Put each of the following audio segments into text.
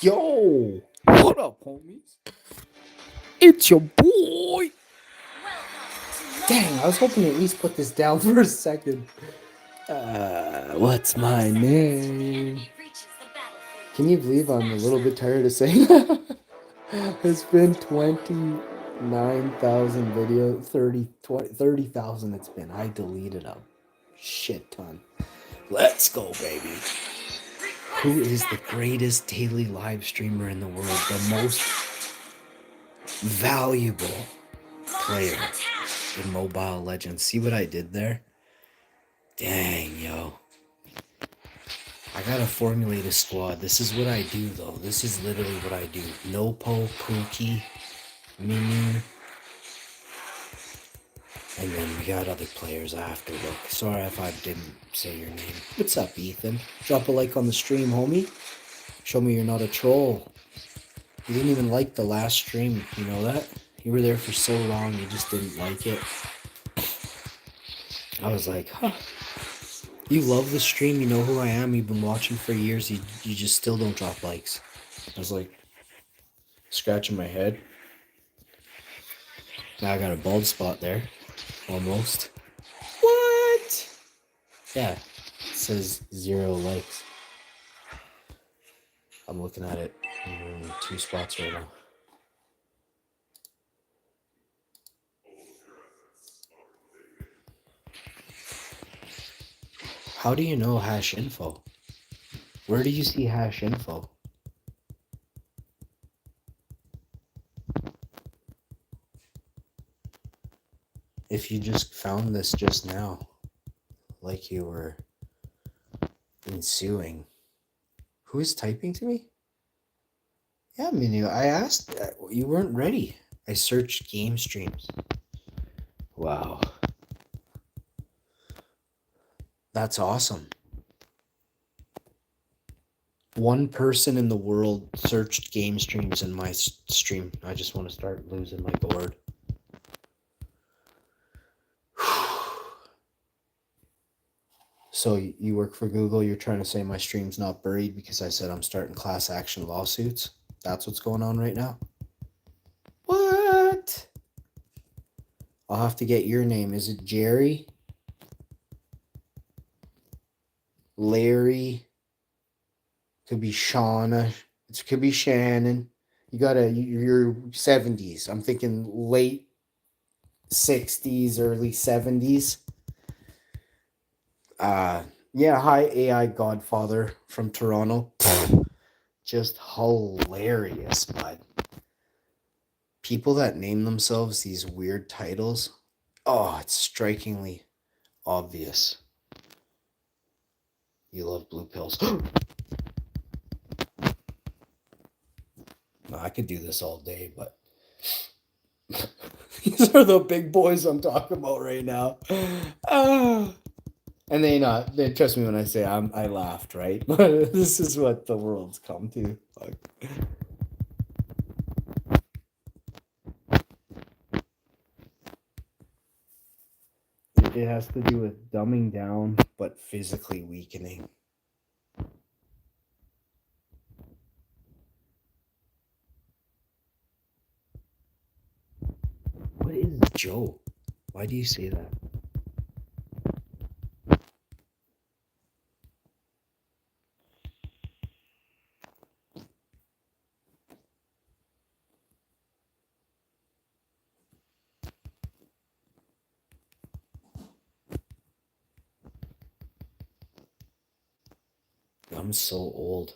Yo, what up, homies? It's your boy. Dang, I was hoping to at least put this down for a second. What's my name? Can you believe I'm a little bit tired of saying that? It's been 29,000 videos, 30,000 it's been. I deleted a shit ton. Let's go, baby. Who is the greatest daily live streamer in the world? The most valuable player in Mobile Legends. See what I did there? Dang, yo. I gotta formulate a squad. This is what I do, though. This is literally what I do. Nopo, Pookie, Minu, and then we got other players after. Look, sorry if I didn't say your name. What's up, Ethan? Drop a like on the stream, homie. Show me you're not a troll. You didn't even like the last stream, you know that? You were there for so long, you just didn't like it. I was like, huh. You love the stream, you know who I am, you've been watching for years, you just still don't drop likes. I was like, scratching my head. Now I got a bald spot there. Almost. What? Yeah, it says 0 likes. I'm looking at it in 2 spots right now. How do you know hash info? Where do you see hash info? If you just found this just now, like you were ensuing, who is typing to me? Yeah, Minu, I asked, you weren't ready. I searched game streams. Wow. That's awesome. One person in the world searched game streams in my stream. I just want to start losing my gourd. So you work for Google, you're trying to say my stream's not buried because I said I'm starting class action lawsuits? That's what's going on right now? What? I'll have to get your name. Is it Jerry? Larry? Could be Shauna. It could be Shannon. You're 70s. I'm thinking late 60s, early 70s. Yeah, hi AI Godfather from Toronto. Just hilarious, bud. People that name themselves these weird titles. Oh, it's strikingly obvious. You love blue pills. No, I could do this all day, but these are the big boys I'm talking about right now. And they trust me when I say I laughed, right? But this is what the world's come to. Fuck. It has to do with dumbing down, but physically weakening. What is Joe? Why do you say that? I'm so old.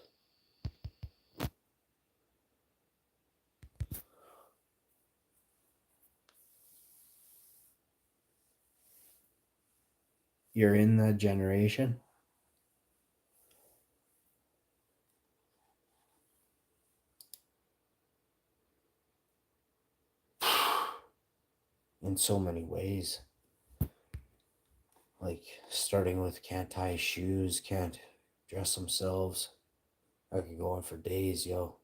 You're in that generation? In so many ways. Like, starting with can't tie shoes, can't dress themselves. I could go on for days, yo.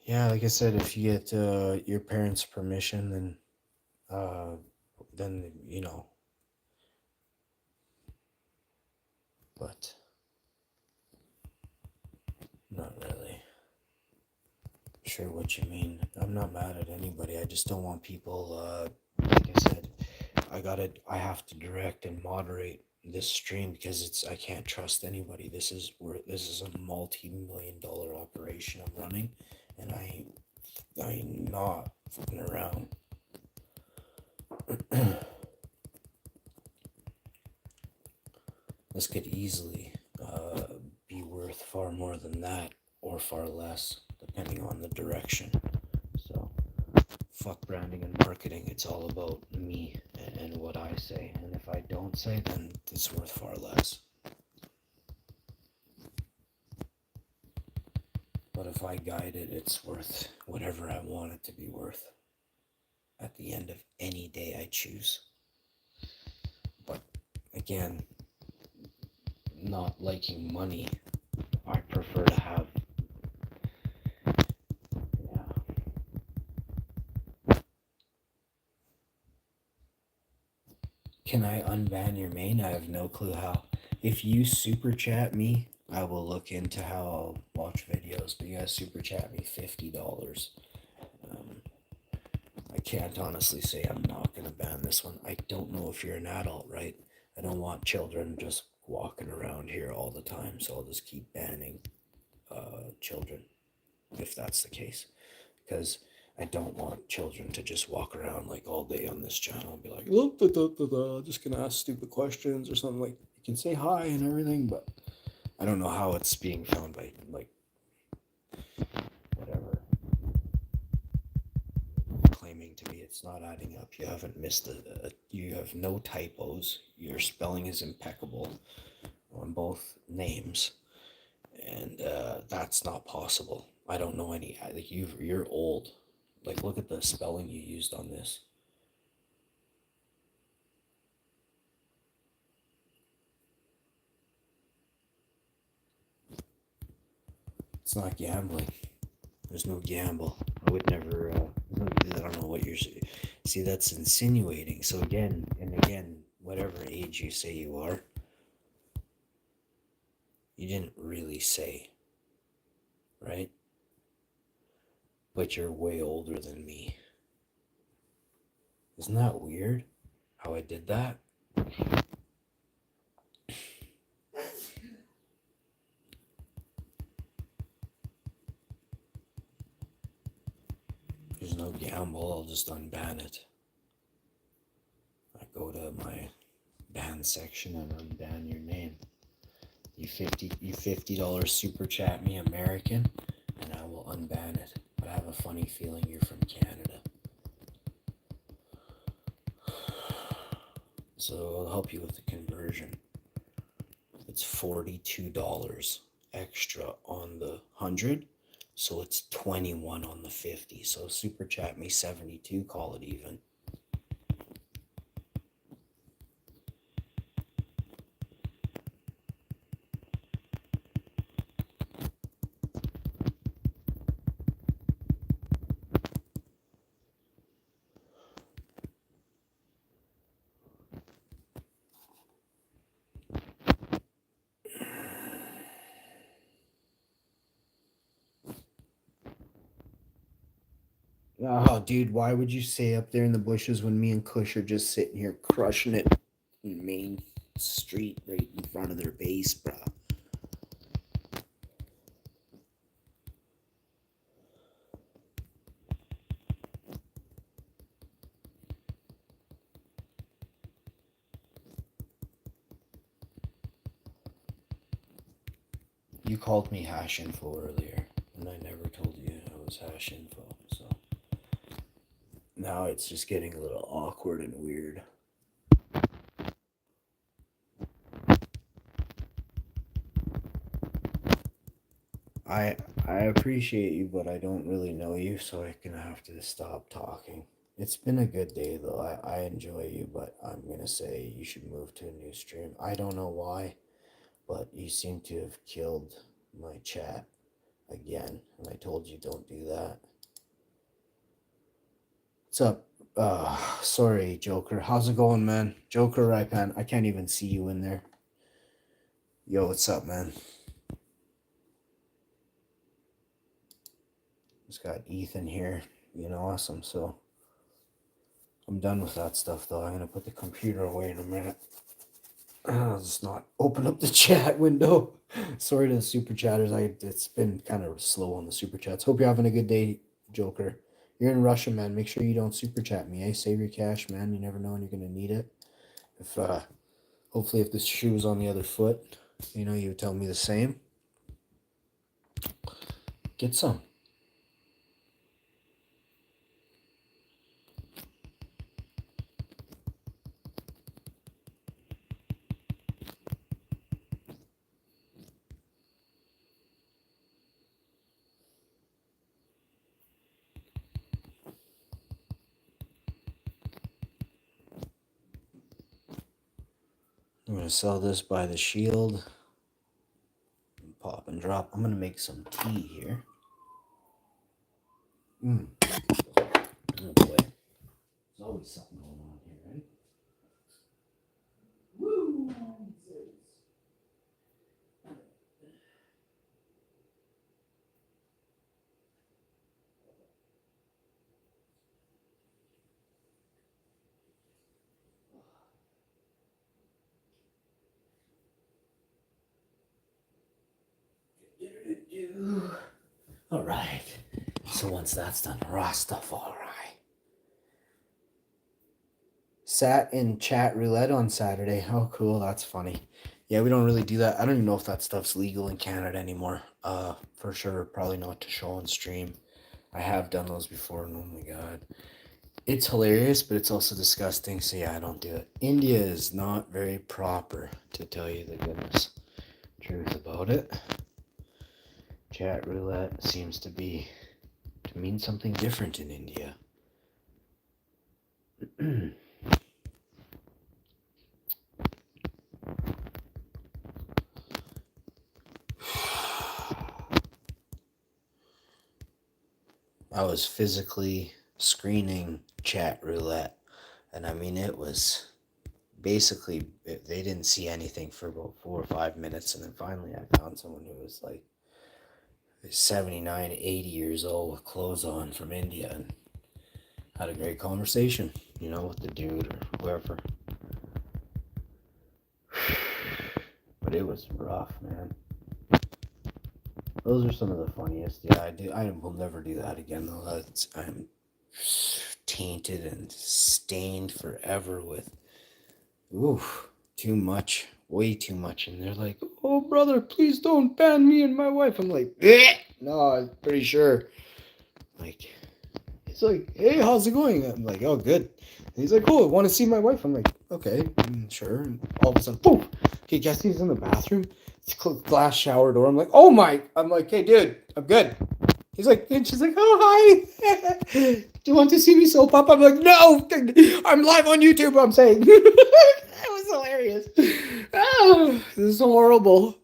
Yeah, like I said, if you get your parents' permission, then you know. But not really sure what you mean. I'm not mad at anybody. I just don't want people. Like I said, I have to direct and moderate this stream because I can't trust anybody. This is a multi-million-dollar operation I'm running, and I ain't not fucking around. This could easily be worth far more than that or far less, depending on the direction. So, fuck branding and marketing. It's all about me and what I say. And if I don't say, then it's worth far less. But if I guide it, it's worth whatever I want it to be worth at the end of any day I choose. But again, not liking money, I prefer to have. Yeah. Can I unban your main? I have no clue how. If you super chat me, I will look into how I'll watch videos. But you guys super chat me $50. Um, I can't honestly say I'm not gonna ban this one. I don't know if you're an adult, right? I don't want children just walking around here all the time, so I'll just keep banning children if that's the case, because I don't want children to just walk around like all day on this channel and be like, look, just gonna ask stupid questions or something. Like, you can say hi and everything, but I don't know how it's being found by like whatever claiming to be. It's not adding up. You haven't missed you have no typos. Your spelling is impeccable on both names, and that's not possible. I don't know any. Like, you're old. Like, look at the spelling you used on this. It's not gambling. There's no gamble. I would never. I don't know what you're. See, that's insinuating. So again and again, whatever age you say you are, you didn't really say, right? But you're way older than me. Isn't that weird? How I did that? There's no gamble. I'll just unban it. I go to my ban section and unban your name. You $50 super chat me American, and I will unban it. But I have a funny feeling you're from Canada. So I'll help you with the conversion. It's $42 extra on the 100, so it's 21 on the 50. So super chat me 72, call it even. Oh, dude, why would you say up there in the bushes when me and Kush are just sitting here crushing it in Main Street right in front of their base, bro? You called me hash info earlier, and I never told you I was hash info, so now it's just getting a little awkward and weird. I I appreciate you, but I don't really know you, so I'm gonna have to stop talking. It's been a good day though. I enjoy you, but I'm gonna say you should move to a new stream. I don't know why, but you seem to have killed my chat. again. And I told you don't do that. What's up? Sorry, Joker. How's it going, man? Joker, I can't even see you in there. Yo, what's up, man? Just got Ethan here. Awesome. So I'm done with that stuff, though. I'm gonna put the computer away in a minute. I'll just not open up the chat window. Sorry to the super chatters. It's been kind of slow on the super chats. Hope you're having a good day, Joker. You're in Russia, man. Make sure you don't super chat me, eh? Save your cash, man. You never know when you're gonna need it. If hopefully if this shoe was on the other foot, you would tell me the same. Get some. I'm gonna sell this by the shield. Pop and drop. I'm gonna make some tea here. Oh boy. There's always something going on here, right? Woo! All right. So once that's done, Rastafari. Sat in chat roulette on Saturday. Oh, cool. That's funny. Yeah, we don't really do that. I don't even know if that stuff's legal in Canada anymore. For sure, probably not to show on stream. I have done those before, and oh my god. It's hilarious, but it's also disgusting, so yeah, I don't do it. India is not very proper, to tell you the goodness truth about it. Chat roulette seems to mean something different in India. I was physically screening chat roulette, and I mean, it was basically, they didn't see anything for about 4 or 5 minutes, and then finally I found someone who was like 79, 80 years old with clothes on from India, and had a great conversation, with the dude or whoever. But it was rough, man. Those are some of the funniest. Yeah, I will never do that again, though. I'm tainted and stained forever with, too much, way too much. And they're like, "Oh, brother, please don't ban me and my wife." I'm like, "Bleh! No, I'm pretty sure." Like, he's like, "Hey, how's it going?" I'm like, "Oh, good." And he's like, "Oh, want to see my wife?" I'm like, "Okay, sure." And all of a sudden, boom! Okay, guess he's in the bathroom. Glass shower door. I'm like, "Oh my!" I'm like, "Hey, dude, I'm good." He's like, and she's like, "Oh, hi. Do you want to see me soap up?" I'm like, "No, I'm live on YouTube." I'm saying, that was hilarious. Oh, this is horrible.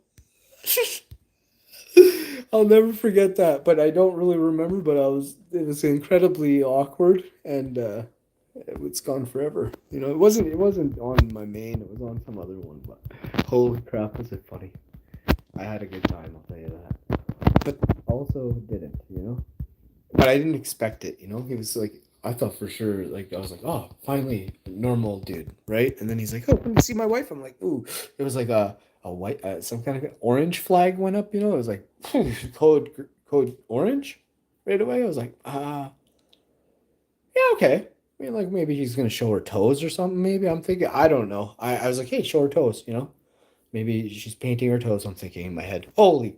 I'll never forget that, but I don't really remember. But it was incredibly awkward, and it's gone forever. It wasn't on my main. It was on some other one. But holy crap, was it funny? I had a good time. I'll tell you that. But also didn't. But I didn't expect it. He was like, I thought for sure, like, I was like, oh, finally, normal dude, right? And then he's like, oh, come see my wife. I'm like, ooh, it was like a white, some kind of orange flag went up. It was like code orange right away. I was like, yeah, okay. I mean, like, maybe he's gonna show her toes or something. Maybe I'm thinking, I don't know. I was like, hey, show her toes. Maybe she's painting her toes. I'm thinking in my head, holy,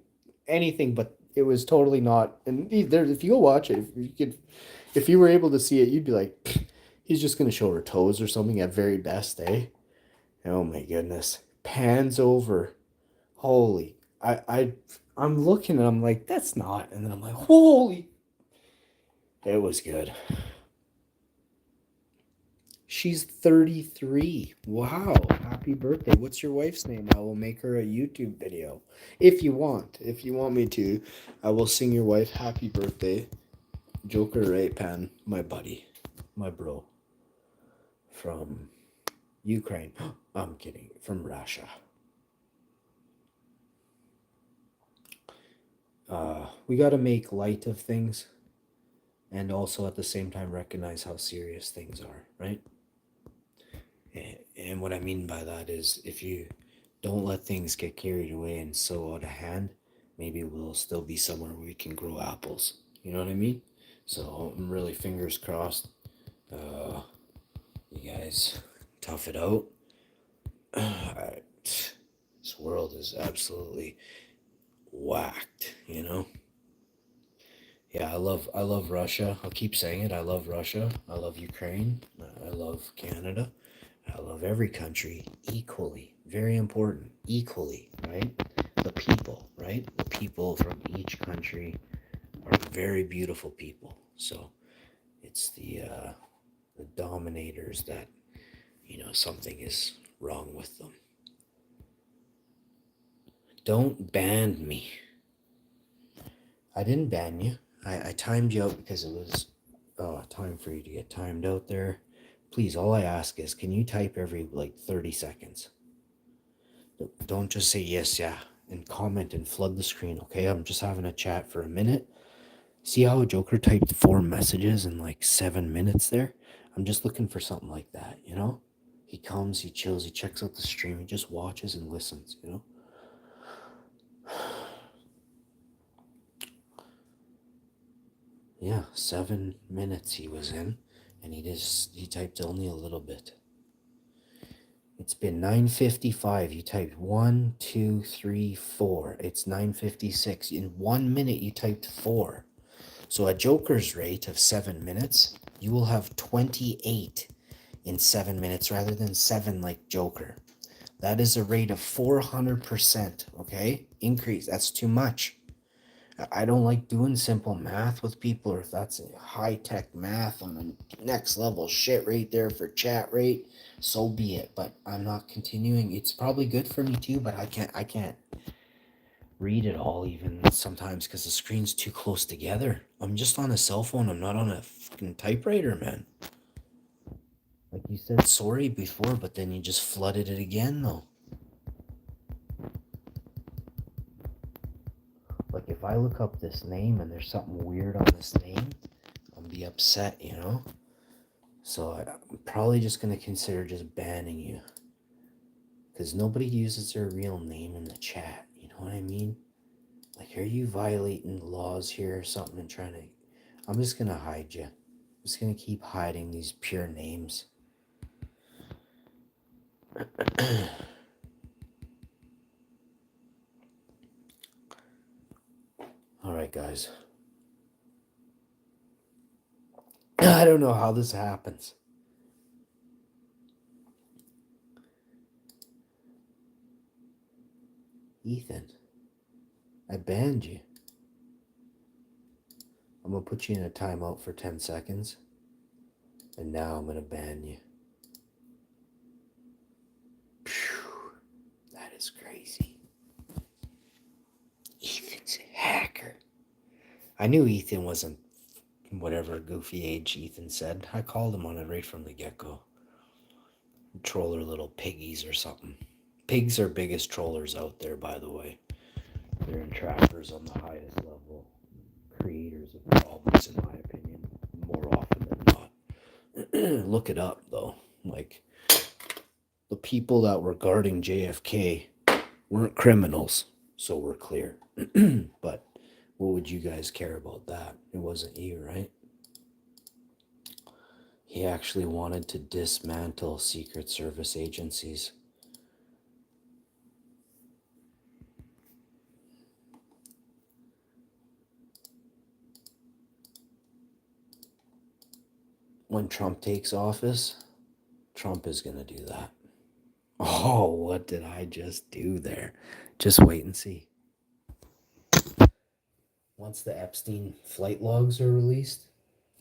anything but. It was totally not. And if you go watch it, if you were able to see it, you'd be like, he's just gonna show her toes or something at very best, eh? Oh my goodness. Pans over. Holy. I'm looking and I'm like, that's not. And then I'm like, holy. It was good. She's 33. Wow. Happy birthday. What's your wife's name? I will make her a YouTube video. If you want. If you want me to, I will sing your wife happy birthday. Joker Ray Pan, my buddy. My bro. From Ukraine. I'm kidding. From Russia. We got to make light of things and also at the same time recognize how serious things are, right? And what I mean by that is if you don't let things get carried away and so out of hand, maybe we'll still be somewhere where we can grow apples. You know what I mean? So I'm really fingers crossed. You guys tough it out. This world is absolutely whacked, you know? Yeah, I love Russia. I'll keep saying it. I love Russia. I love Ukraine. I love Canada. I love every country equally. Very important. Equally, right? The people, right? The people from each country are very beautiful people. So it's the dominators that, something is wrong with them. Don't ban me. I didn't ban you. I timed you out because it was time for you to get timed out there. Please, all I ask is, can you type every 30 seconds? Don't just say yes, yeah, and comment and flood the screen, okay? I'm just having a chat for a minute. See how a Joker typed 4 messages in 7 minutes there? I'm just looking for something like that, you know? He comes, he chills, he checks out the stream, he just watches and listens, you know? Yeah, 7 minutes he was in, and he typed only a little bit. It's been 9:55. You typed 1, 2, 3, 4. It's 9:56. In 1 minute, you typed 4. So a Joker's rate of 7 minutes, you will have 28 in 7 minutes rather than 7 like Joker. That is a rate of 400%, okay? Increase. That's too much. I don't like doing simple math with people, or if that's a high-tech math on a next level shit right there for chat rate, so be it. But I'm not continuing. It's probably good for me too, but I can't read it all even sometimes because the screen's too close together. I'm just on a cell phone. I'm not on a fucking typewriter, man. Like you said sorry before, but then you just flooded it again though. Like if I look up this name and there's something weird on this name, I'll be upset, you know? So I'm probably just going to consider just banning you. Because nobody uses their real name in the chat, you know what I mean? Like, are you violating the laws here or something and trying to... I'm just going to hide you. I'm just going to keep hiding these pure names. Alright, guys. I don't know how this happens. Ethan, I banned you. I'm going to put you in a timeout for 10 seconds. And now I'm going to ban you. Phew, that is crazy. Ethan's a hacker. I knew Ethan wasn't whatever goofy age Ethan said. I called him on it right from the get-go. Troller little piggies or something. Pigs are biggest trollers out there, by the way. They're entrappers on the highest level. Creators of problems, in my opinion, more often than not. Look it up, though. Like, the people that were guarding JFK weren't criminals, so we're clear. But what would you guys care about that? It wasn't you, right? He actually wanted to dismantle Secret Service agencies. When Trump takes office, Trump is going to do that. Oh, what did I just do there? Just wait and see. Once the Epstein flight logs are released,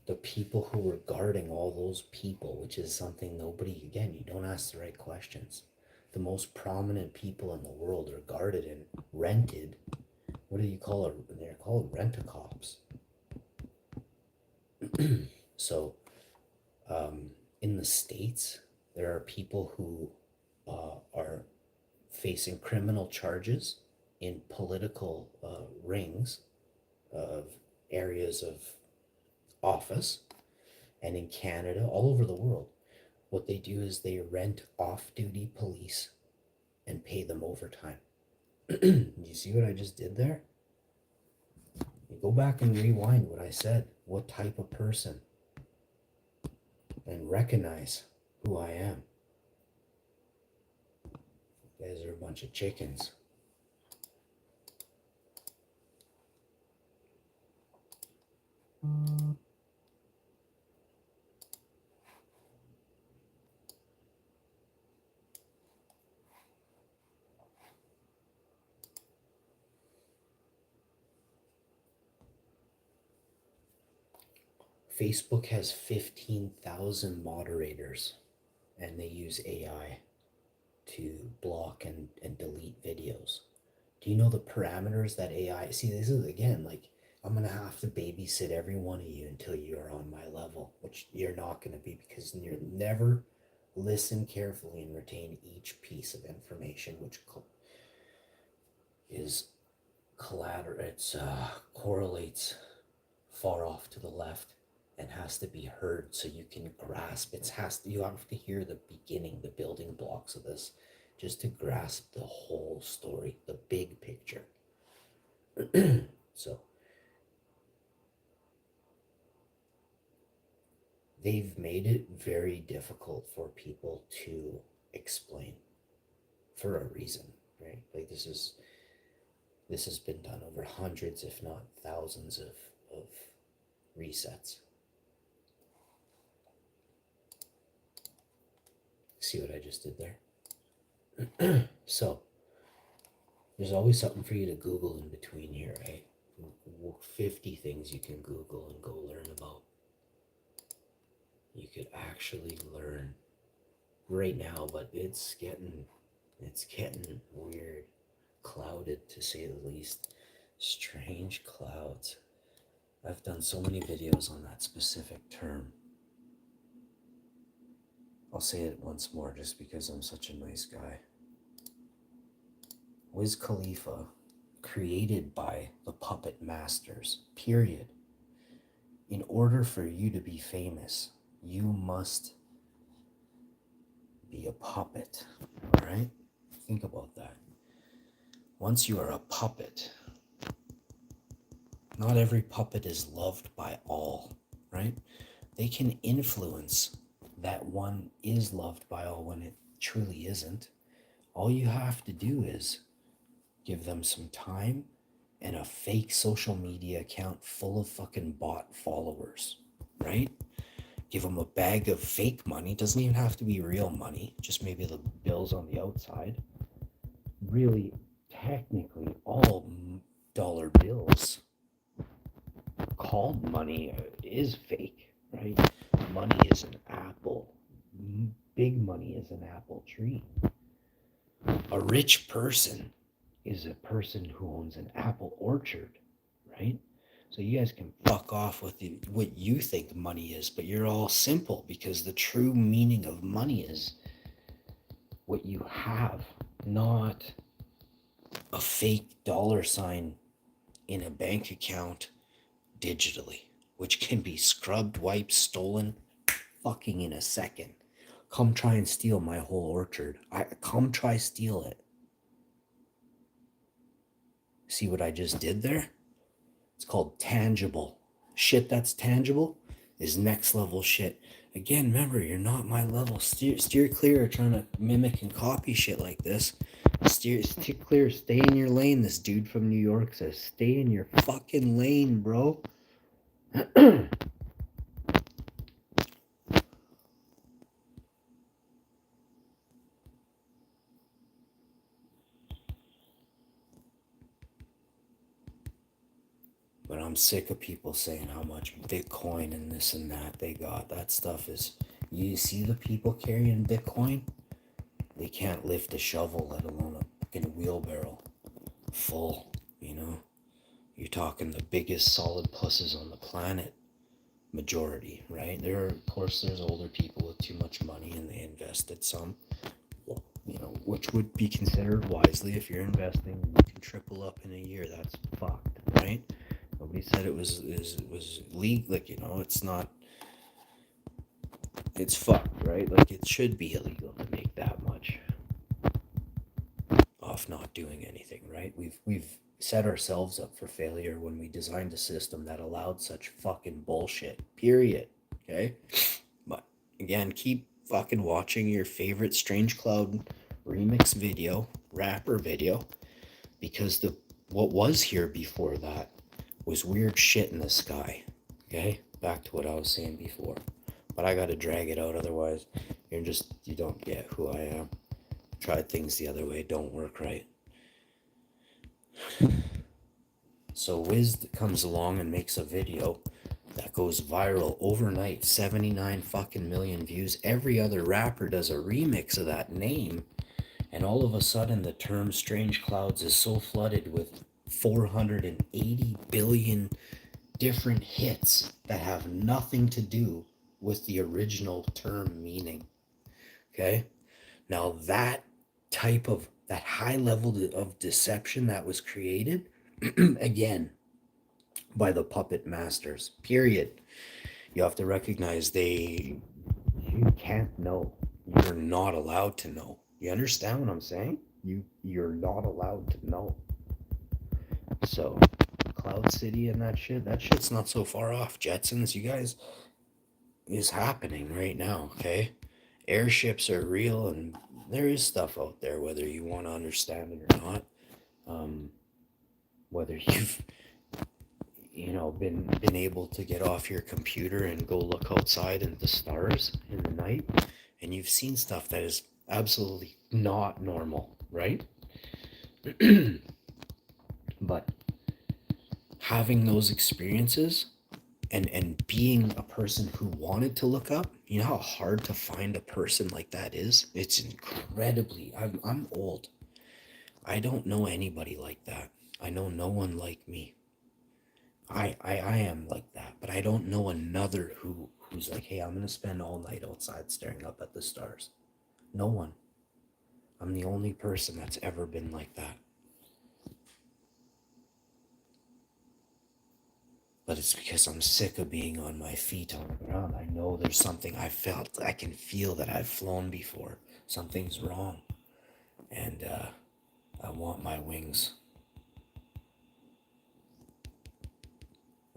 the people who were guarding all those people, which is something nobody, again, you don't ask the right questions. The most prominent people in the world are guarded and rented. What do you call it? They're called rent-a-cops. So, in the States, there are people who are facing criminal charges in political rings of areas of office, and in Canada, all over the world. What they do is they rent off-duty police and pay them overtime. You see what I just did there? You go back and rewind what I said. What type of person? And recognize who I am. You guys are a bunch of chickens. Facebook has 15,000 moderators, and they use AI to block and delete videos. Do you know the parameters that AI, see, this is again, like, I'm going to have to babysit every one of you until you're on my level, which you're not going to be, because you'll never listen carefully and retain each piece of information, which is collateral, it's correlates far off to the left and has to be heard so you can grasp. You have to hear the beginning, the building blocks of this, just to grasp the whole story, the big picture. So they've made it very difficult for people to explain for a reason, right? Like, this has been done over hundreds, if not thousands of resets. See what I just did there? So there's always something for you to Google in between here, right? 50 things you can Google and go learn about. You could actually learn right now, but it's getting weird, clouded to say the least. Strange clouds. I've done so many videos on that specific term. I'll say it once more just because I'm such a nice guy. Wiz Khalifa, created by the puppet masters, period. In order for you to be famous, you must be a puppet, all right? Think about that. Once you are a puppet, not every puppet is loved by all, right? They can influence that one is loved by all when it truly isn't. All you have to do is give them some time and a fake social media account full of fucking bot followers, right? Give them a bag of fake money. Doesn't even have to be real money, just maybe the bills on the outside. Really, technically, all dollar bills called money is fake, right? Money is an apple. Big money is an apple tree. A rich person is a person who owns an apple orchard, right? So you guys can fuck off with what you think money is, but you're all simple, because the true meaning of money is what you have, not a fake dollar sign in a bank account digitally, which can be scrubbed, wiped, stolen fucking in a second. Come try and steal my whole orchard. Come try steal it. See what I just did there? It's called tangible. Shit that's tangible is next level shit. Again, remember, you're not my level. Steer clear of trying to mimic and copy shit like this. Steer clear, stay in your lane. This dude from New York says, stay in your fucking lane, bro. But I'm I'm sick of people saying how much Bitcoin and this and that they got. That stuff is, you see the people carrying Bitcoin? They can't lift a shovel, let alone a fucking wheelbarrow full, you know? You're talking the biggest solid pusses on the planet, majority, right? There are, of course, there's older people with too much money and they invested some, you know, which would be considered wisely. If you're investing, you can triple up in a year. That's fucked, right? Nobody said it was legal. Like, you know, it's not. It's fucked, right? Like, it should be illegal to make that much off not doing anything, right? We've set ourselves up for failure when we designed a system that allowed such fucking bullshit. Period. Okay? But again, keep fucking watching your favorite Strange Cloud remix video, rapper video, because the what was here before that was weird shit in the sky. Okay? Back to what I was saying before. But I gotta drag it out, otherwise you don't get who I am. Tried things the other way, don't work right. So Wiz comes along and makes a video that goes viral overnight, 79 fucking million views. Every other rapper does a remix of that name, and all of a sudden the term Strange Clouds is so flooded with 480 billion different hits that have nothing to do with the original term meaning. Okay? Now that high level of deception that was created, again, by the puppet masters, period. You have to recognize you can't know. You're not allowed to know. You understand what I'm saying? You're not allowed to know. So, Cloud City and that shit's not so far off. Jetsons, you guys, is happening right now, okay? Airships are real, and there is stuff out there, whether you want to understand it or not. Whether you've been able to get off your computer and go look outside at the stars in the night, and you've seen stuff that is absolutely not normal, right? But having those experiences and being a person who wanted to look up, you know how hard to find a person like that is? It's incredibly, I'm old. I don't know anybody like that. I know no one like me. I am like that, but I don't know another who's like, hey, I'm gonna spend all night outside staring up at the stars. No one. I'm the only person that's ever been like that. But it's because I'm sick of being on my feet on the ground. I know there's something I can feel that I've flown before. Something's wrong. And I want my wings.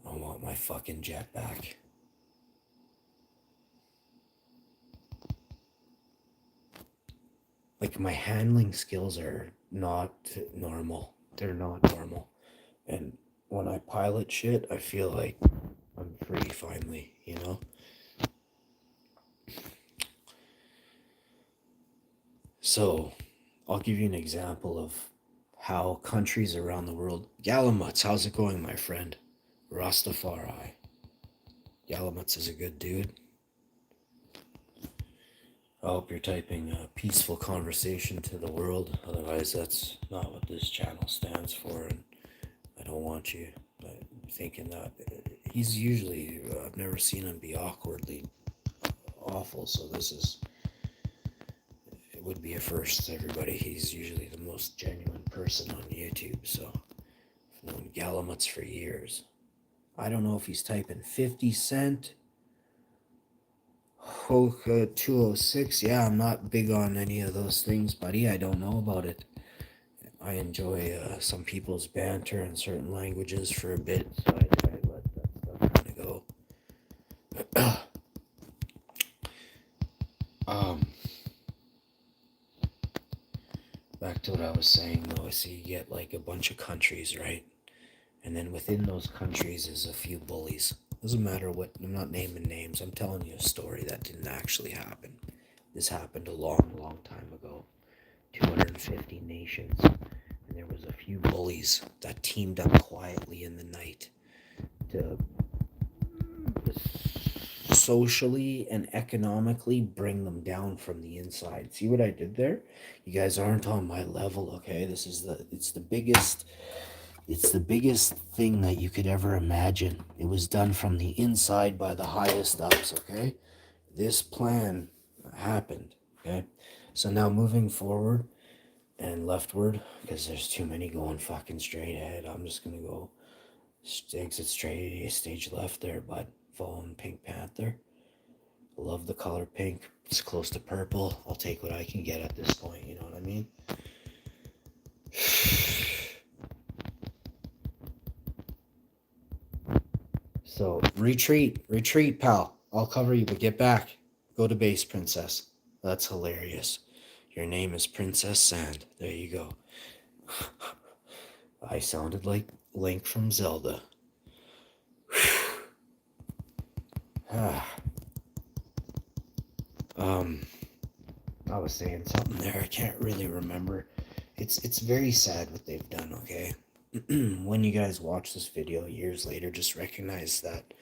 I want my fucking jet back. Like, my handling skills are not normal. They're not normal. And when I pilot shit, I feel like I'm free finally, you know? So, I'll give you an example of how countries around the world... Galamuts, how's it going, my friend? Rastafari. Galamuts is a good dude. I hope you're typing a peaceful conversation to the world. Otherwise, that's not what this channel stands for, and I don't want you thinking that. He's usually, I've never seen him be awkwardly awful, so it would be a first to everybody. He's usually the most genuine person on YouTube, so I've known Galamuts for years. I don't know if he's typing 50 Cent, Hoka 206. Yeah, I'm not big on any of those things, buddy. I don't know about it. I enjoy some people's banter in certain languages for a bit, so I let that stuff kind of go. Back to what I was saying, though. So you get like a bunch of countries, right? And then within those countries is a few bullies. Doesn't matter what, I'm not naming names. I'm telling you a story that didn't actually happen. This happened a long, long time ago. 250 nations. And there was a few bullies that teamed up quietly in the night. to socially and economically bring them down from the inside. See what I did there? You guys aren't on my level, okay? This is it's the biggest thing that you could ever imagine. It was done from the inside by the highest ups, okay? This plan happened, okay? So now moving forward and leftward, because there's too many going fucking straight ahead, I'm just gonna go exit straight, stage left there, but following Pink Panther. Love the color pink. It's close to purple. I'll take what I can get at this point, you know what I mean? So, retreat, pal. I'll cover you, but get back. Go to base, princess. That's hilarious. Your name is Princess Sand. There you go. I sounded like Link from Zelda. I was saying something there. I can't really remember. It's very sad what they've done, okay? When you guys watch this video years later, just recognize that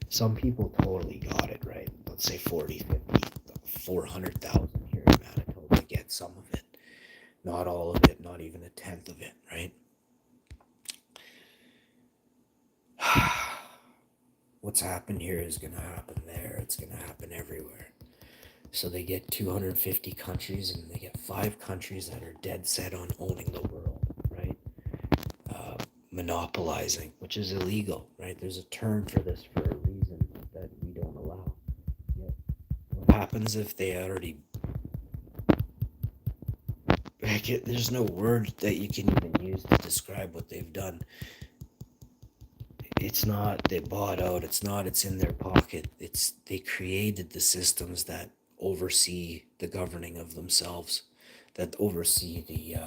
some people totally got it right. Let's say 40, 50, 400,000 here in Manitoba get some of it. Not all of it, not even a tenth of it, right? What's happened here is going to happen there. It's going to happen everywhere. So they get 250 countries, and they get 5 countries that are dead set on owning the world, right? Monopolizing, which is illegal, right? There's a term for this for a reason that we don't allow. Yet, what happens if they already... There's no word that you can even use to describe what they've done. It's not they bought out, it's not it's in their pocket. It's they created the systems that oversee the governing of themselves, that oversee the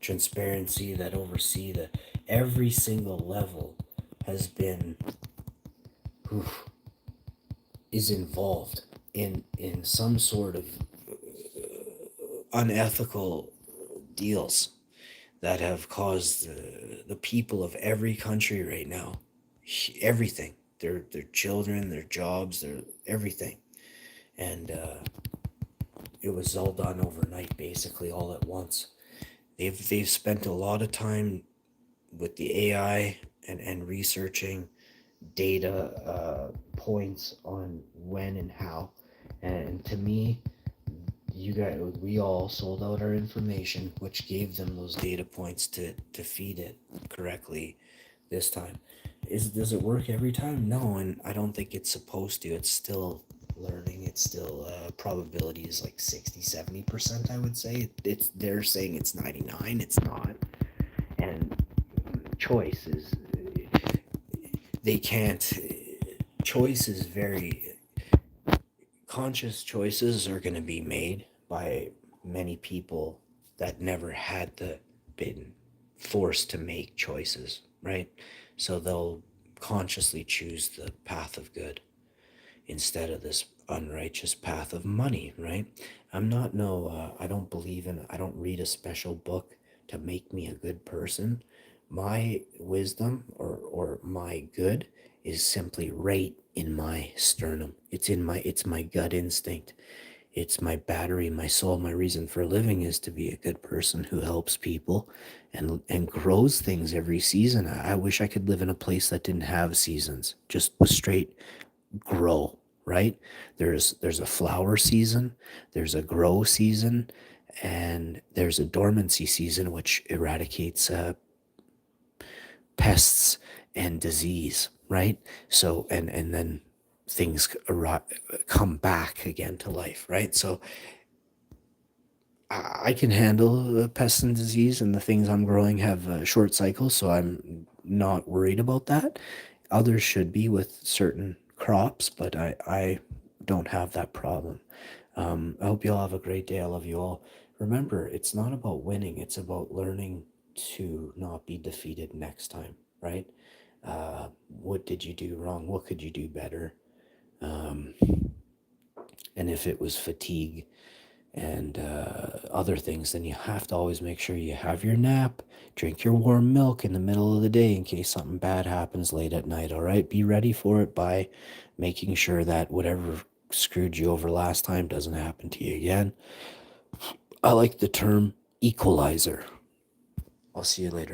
transparency, that oversee the every single level has been is involved in some sort of unethical deals that have caused the people of every country right now everything, their children, their jobs, their everything. And it was all done overnight, basically all at once. They've spent a lot of time with the AI and researching data points on when and how. And to me, you guys, we all sold out our information, which gave them those data points to feed it correctly this time. Does it work every time? No, and I don't think it's supposed to. It's still learning. It's still probability is like 60-70%, I would say. They're saying it's 99. It's not. And choice is they can't. Choice is very conscious. Choices are going to be made by many people that never had been forced to make choices, right? So they'll consciously choose the path of good instead of this unrighteous path of money, right? I don't believe in, I don't read a special book to make me a good person. My wisdom or my good is simply right in my sternum. It's my gut instinct. It's my battery, my soul, my reason for living is to be a good person who helps people and grows things every season. I wish I could live in a place that didn't have seasons, just was straight grow, right? There's a flower season, there's a grow season, and there's a dormancy season, which eradicates pests and disease, right? So and then things come back again to life, right? So I can handle pests and disease, and the things I'm growing have short cycles, so I'm not worried about that. Others should be with certain crops, but I don't have that problem. I hope you all have a great day. I love you all. Remember, it's not about winning, it's about learning to not be defeated next time, right? What did you do wrong? What could you do better? And if it was fatigue and other things, then you have to always make sure you have your nap, Drink your warm milk in the middle of the day in case something bad happens late at night, all right? Be ready for it by making sure that whatever screwed you over last time doesn't happen to you again. I like the term equalizer. I'll see you later.